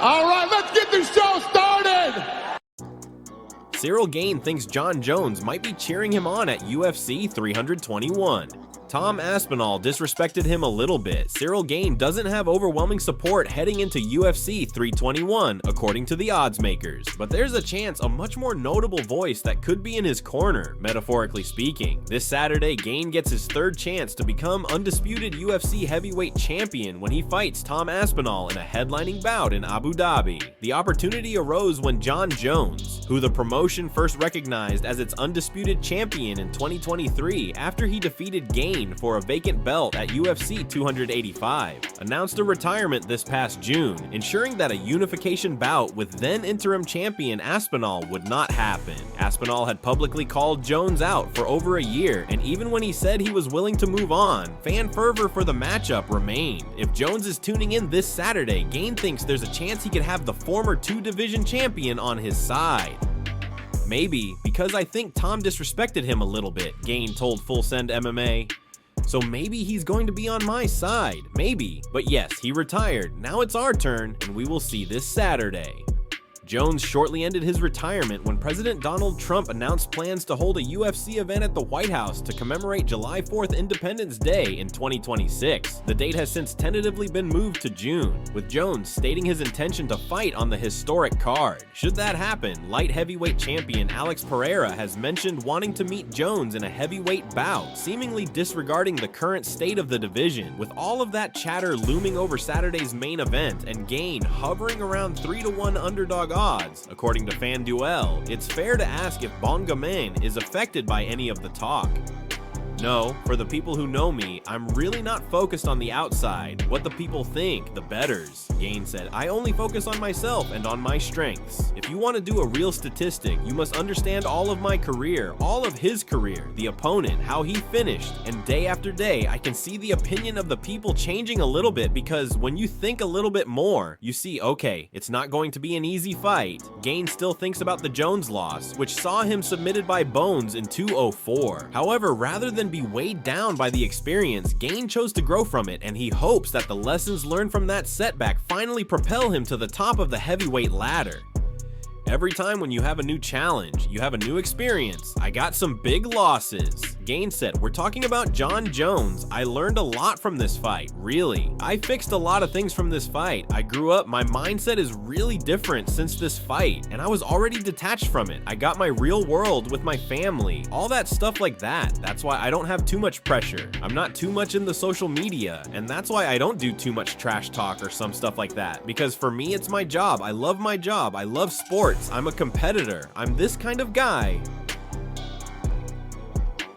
All right, let's get this show started! Ciryl Gane thinks Jon Jones might be cheering him on at UFC 321. Tom Aspinall disrespected him a little bit. Ciryl Gane doesn't have overwhelming support heading into UFC 321, according to the odds makers. But there's a chance a much more notable voice that could be in his corner, metaphorically speaking. This Saturday, Gane gets his third chance to become undisputed UFC heavyweight champion when he fights Tom Aspinall in a headlining bout in Abu Dhabi. The opportunity arose when Jon Jones, who the promotion first recognized as its undisputed champion in 2023 after he defeated Gane for a vacant belt at UFC 285, announced a retirement this past June, ensuring that a unification bout with then interim champion Aspinall would not happen. Aspinall had publicly called Jones out for over a year, and even when he said he was willing to move on, fan fervor for the matchup remained. If Jones is tuning in this Saturday, Gane thinks there's a chance he could have the former two-division champion on his side. Maybe because I think Tom disrespected him a little bit, Gane told Full Send MMA. So maybe he's going to be on my side, maybe. But yes, he retired. Now it's our turn, and we will see this Saturday. Jones shortly ended his retirement when President Donald Trump announced plans to hold a UFC event at the White House to commemorate July 4th Independence Day in 2026. The date has since tentatively been moved to June, with Jones stating his intention to fight on the historic card. Should that happen, light heavyweight champion Alex Pereira has mentioned wanting to meet Jones in a heavyweight bout, seemingly disregarding the current state of the division. With all of that chatter looming over Saturday's main event and Gane hovering around 3-1 underdog odds, according to FanDuel, it's fair to ask if Bongaman is affected by any of the talk. No, for the people who know me, I'm really not focused on the outside, what the people think, the bettors. Gane said, I only focus on myself and on my strengths. If you want to do a real statistic, you must understand all of my career, all of his career, the opponent, how he finished, and day after day, I can see the opinion of the people changing a little bit because when you think a little bit more, you see, okay, it's not going to be an easy fight. Gane still thinks about the Jones loss, which saw him submitted by Bones in 204. However, rather than be weighed down by the experience, Gane chose to grow from it, and he hopes that the lessons learned from that setback finally propel him to the top of the heavyweight ladder. Every time when you have a new challenge, you have a new experience. I got some big losses. Gane said, we're talking about Jon Jones. I learned a lot from this fight, really. I fixed a lot of things from this fight. I grew up, my mindset is really different since this fight, and I was already detached from it. I got my real world with my family, all that stuff like that. That's why I don't have too much pressure. I'm not too much in the social media, and that's why I don't do too much trash talk or some stuff like that, because for me, it's my job. I love my job. I love sports. I'm a competitor. I'm this kind of guy.